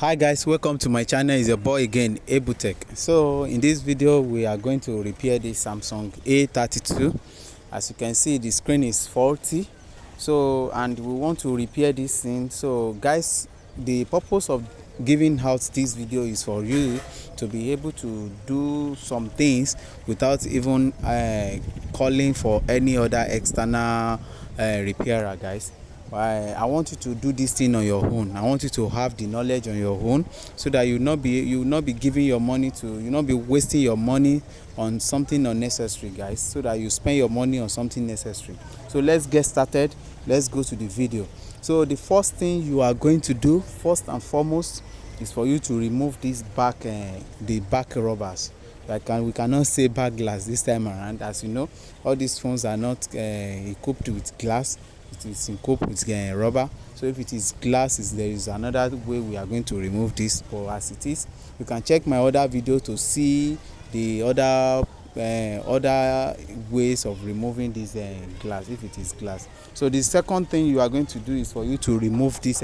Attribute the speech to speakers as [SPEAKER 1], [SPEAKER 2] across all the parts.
[SPEAKER 1] Hi guys, welcome to my channel. It's your boy again, AbleTechs. So in this video we are going to repair this Samsung A32. As you can see, the screen is faulty, and we want to repair this thing. So guys, the purpose of giving out this video is for you to be able to do some things without even calling for any other external repairer, guys. I want you to do this thing on your own. I want you to have the knowledge on your own, so that you will not be giving your money to, you not be wasting your money on something unnecessary, guys, so that you spend your money on something necessary. So let's get started. Let's go to the video. So the first thing you are going to do, first and foremost, is for you to remove this the back rubbers. We cannot say back glass this time around. As you know, all these phones are not equipped with glass. It is equipped with rubber. So if it is glass, there is another way we are going to remove this. But as it is, you can check my other video to see the other ways of removing this glass, if it is glass. So the second thing you are going to do is for you to remove this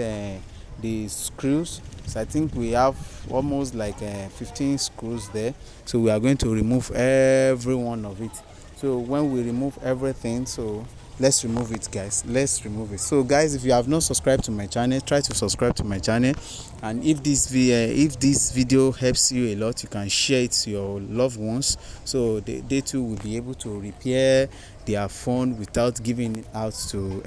[SPEAKER 1] the screws. So I think we have almost like 15 screws there. So we are going to remove every one of it. So when we remove everything, so let's remove it, guys. Let's remove it. So guys, if you have not subscribed to my channel, try to subscribe to my channel. And if this video helps you a lot, you can share it to your loved ones, so they too will be able to repair their phone without giving it out to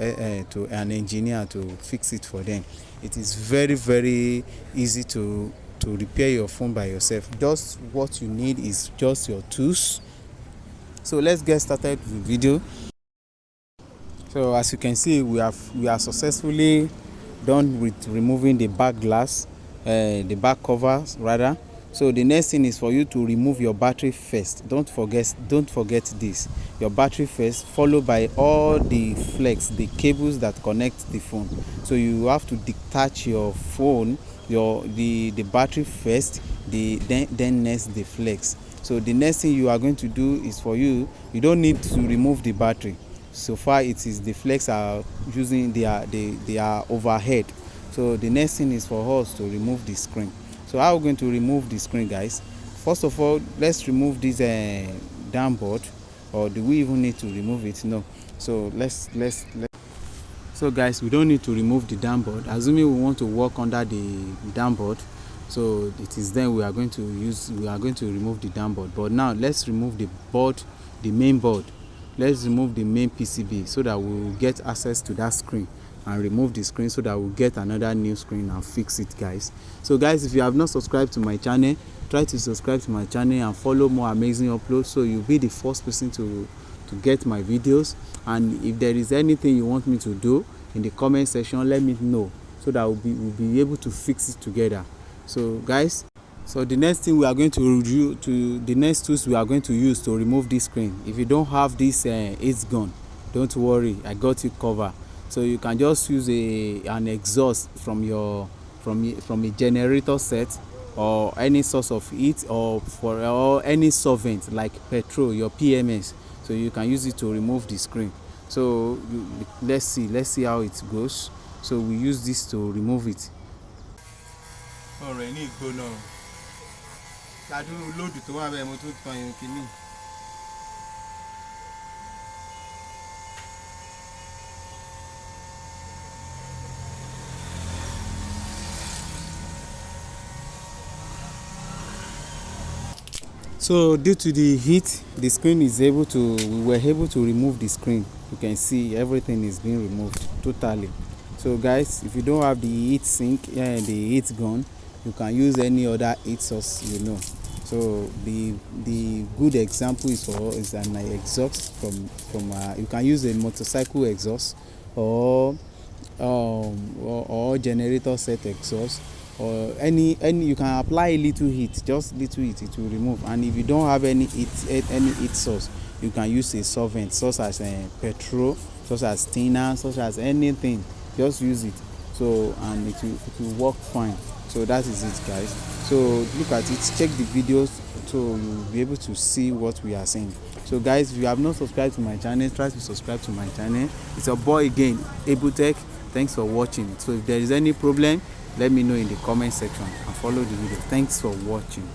[SPEAKER 1] an engineer to fix it for them. It is very, very easy to repair your phone by yourself. Just what you need is just your tools. So let's get started with the video. So as you can see, we are successfully done with removing the back glass, the back covers rather. So the next thing is for you to remove your battery first. Don't forget this. Your battery first, followed by all the flex, the cables that connect the phone. So you have to detach your phone, the battery first, then next the flex. So the next thing you are going to do is for you don't need to remove the battery. So far it is the flex are using they are overhead. So the next thing is for us to remove the screen. So how are we going to remove the screen, guys? First of all, let's remove this down board. Or do we even need to remove it? No. So let's so guys, we don't need to remove the down board, assuming we want to work under the down board. So it is then we are going to remove the down board. But now let's remove the board, the main board. Let's remove the main PCB, so that we will get access to that screen, and remove the screen so that we'll get another new screen and fix it, guys. So guys, if you have not subscribed to my channel, try to subscribe to my channel and follow more amazing uploads, so you'll be the first person to get my videos. And if there is anything you want me to do in the comment section, let me know, so that we'll be able to fix it together. So guys, so the next thing we are going to do, the next tools we are going to use to remove this screen. If you don't have this it's gone, don't worry, I got you covered. So you can just use an exhaust from a generator set, or any source of heat, or any solvent like petrol, your PMS. So you can use it to remove the screen. So let's see how it goes. So we use this to remove it. Already go now. Load to have a motor. So due to the heat, the screen we were able to remove the screen. You can see everything is being removed totally. So guys, if you don't have the heat sink, the heat gun, you can use any other heat source, you know. So the good example is an exhaust from you can use a motorcycle exhaust, or generator set exhaust, or any you can apply a little heat, just little heat, it will remove. And if you don't have any heat source, you can use a solvent such as petrol, such as thinner, such as anything. Just use it. So and it will work fine. So that is it, guys. So look at it, check the videos, so you'll be able to see what we are saying. So guys, if you have not subscribed to my channel, try to subscribe to my channel. It's your boy again, AbleTechs. Thanks for watching. So if there is any problem, let me know in the comment section and follow the video. Thanks for watching.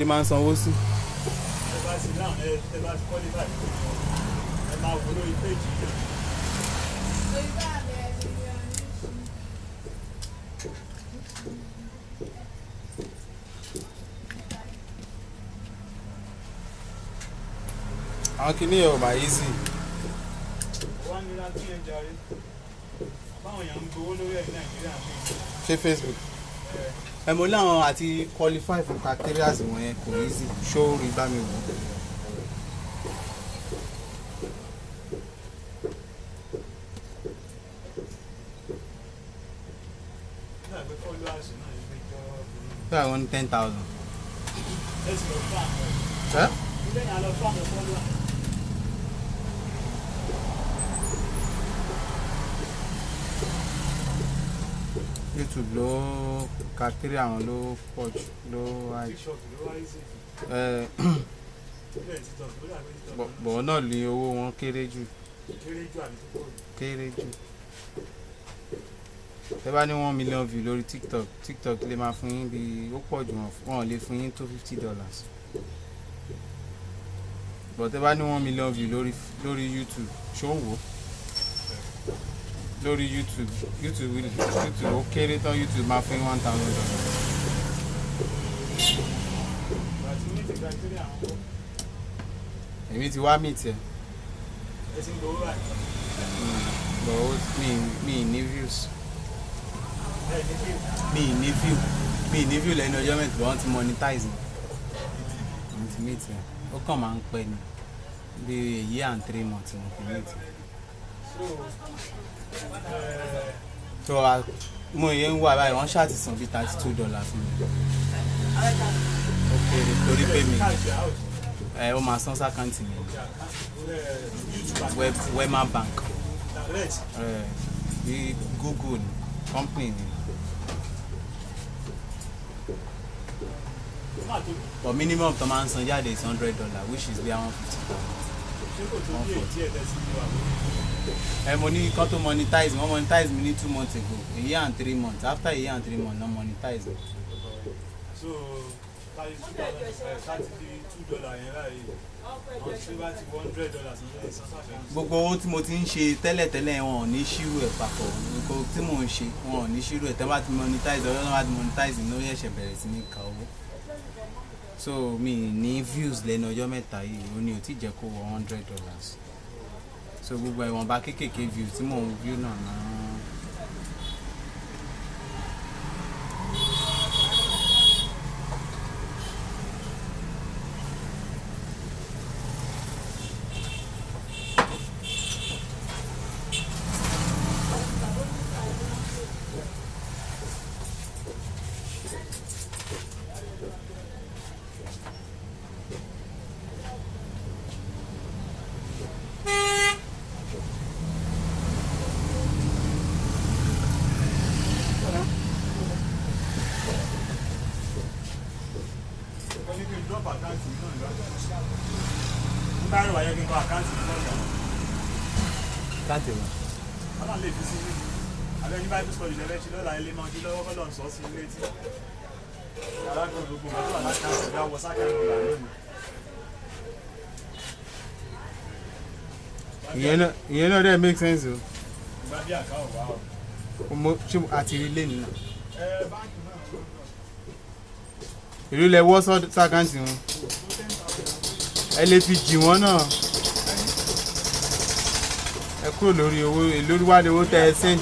[SPEAKER 1] Ẹ máa ń sanwó sí.
[SPEAKER 2] Ẹ bá ti náà ẹ bá ti qualify ẹ máa wò lórí péjì yìí.
[SPEAKER 1] Àwọn kìíní ẹ̀ ò máa easy.
[SPEAKER 2] Wọ́n ní láti ẹ̀ jàre. Báwọn èèyàn ń gbowó lórí ẹ̀ ní Nàìjíríà ń bí.
[SPEAKER 1] Ṣé Facebook? Ẹ mo láwọn àti qualify fún criteria wọ̀nyẹn kò easy. Ṣó rí bá mi wò. So I want 10,000.
[SPEAKER 2] Let's go farm.
[SPEAKER 1] Huh?
[SPEAKER 2] Ilé náà lọ farm follower.
[SPEAKER 1] YouTube ló criteria àwọn ló pọ̀ jù ló high.
[SPEAKER 2] TikTok ló wá easy.
[SPEAKER 1] Bọ̀ náà lè owó wọn kéré jù.
[SPEAKER 2] Kéré jù àbí tó pọ̀ jù.
[SPEAKER 1] Kéré jù. Ẹ bá ní 1 million view lórí TikTok lè máa fún yín bí ó pọ̀ jù wọ́n lè fún yín tó $50. But ẹ bá ní 1 million view lórí YouTube ṣó ń wò lórí YouTube ó kéré tán YouTube máa fún yín $1,000. Èmi ti wá meet ẹ.
[SPEAKER 2] Ẹ ti ń gbowó báyìí.
[SPEAKER 1] But mi ní views. Mi ní view lẹ́nu ọjọ́ mẹ́ta wọ́n ti monetize ni. Wọ́n ti meet ẹ. Ó kàn máa ń pẹ́ ni bí a year and 3 months wọ́n fi meet ẹ. So mo yẹ ń wà báyìí wọ́n ṣáà ti san bí $32 fún mi. Ó kéré torí pé mi ó máa san sákàǹtì mi Wema Bank bí Google ni company ni. But minimum tó máa ń san jáde is $100 which is bí àwọn $50. Mo ní kán tó monetize wọ́n monetize mi ní 2 months ago, a year and 3 months. After a year and 3 months no monetize me.
[SPEAKER 2] So $32 yẹn láàyè wọ́n ṣe bá ti $100 ní ẹ̀sán sáfẹ́.
[SPEAKER 1] Gbogbo owó tí mo ti ń ṣe tẹ́lẹ̀tẹ́lẹ̀ wọn ò ní ṣírò ẹ̀ papọ̀. Gbogbo tí mò ń ṣe wọn ò ní ṣírò ẹ̀ tẹ́ bá ti monetize ọjọ́ náà bá ti monetize ní ó yẹ̀ṣẹ̀ bẹ̀rẹ̀ sí ní ka owó. So mi ní views lẹ́nu ọjọ́ mẹ́ta yìí ó ní ò tí jẹ́ kó wọ $100. So gbogbo ìwọ̀nba kékèké views tí mò ń view náà náà.
[SPEAKER 2] Báyọ̀ wáyé kí n kọ àkáǹtì ní lọ́gà.
[SPEAKER 1] Káàtì wọn.
[SPEAKER 2] Ọlọ́run lè fi sí ilé. Àbẹ́ ní báyìí písọ̀ ìṣẹ̀lẹ̀ ṣe lọ́la ilé máa ń dí lọ́wọ́ kọ́ lọ́n sọ sí ilé tí. Alágbọ̀n gbogbo nǹkan tó wà lákàtì ìyá wọ sákàtì ọ̀la lónìí.
[SPEAKER 1] Ìyẹn náà dẹ̀ make sense o.
[SPEAKER 2] Ìgbà bí àká ò wá o.
[SPEAKER 1] Ṣé àti ilé nìyẹn?
[SPEAKER 2] Báńkì náà ló ń lọ.
[SPEAKER 1] Ìlú lẹ wọ́ sákàǹtì wọn. Ẹ lè fi jì wọ́n náà. Ẹ kúrò lórí owó lórí wá ní owó tẹ ẹ sẹ́ǹd.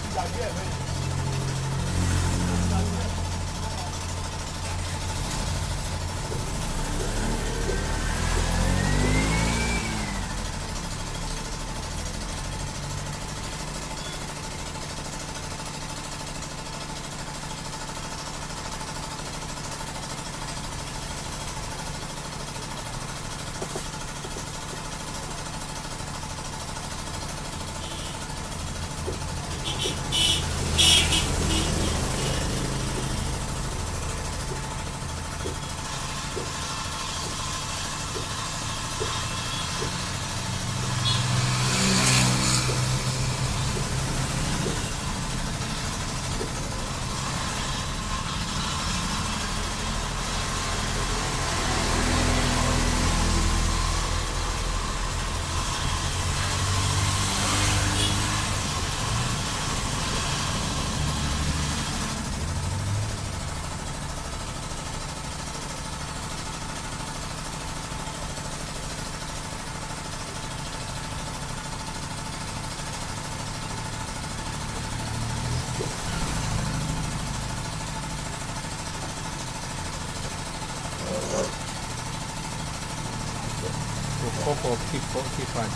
[SPEAKER 1] kíkọ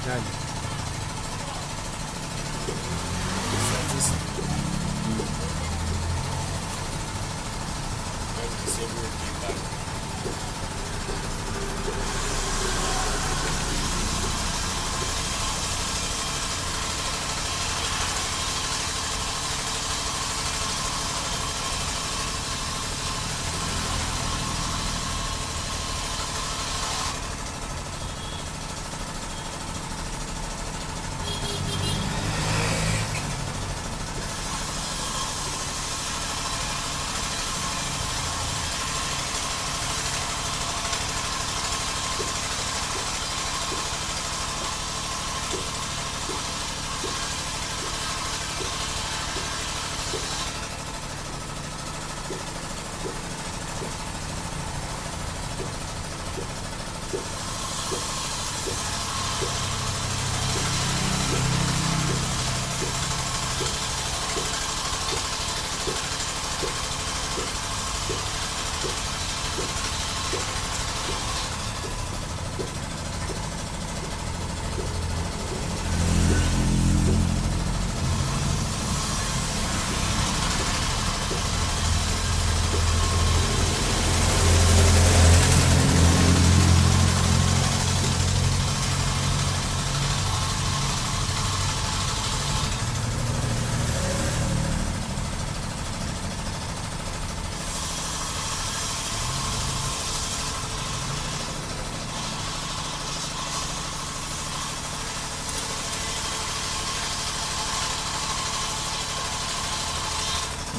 [SPEAKER 1] jáde.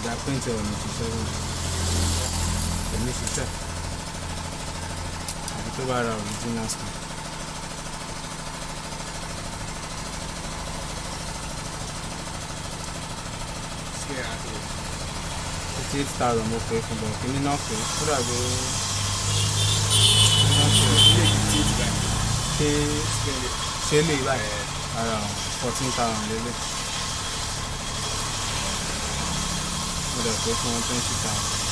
[SPEAKER 1] The printer will make it the necessary. I will cover our original stuff. It's 8,000 more pay for the can you not pay? Could I go? Say like around 14,000. Would have paid for 20,000.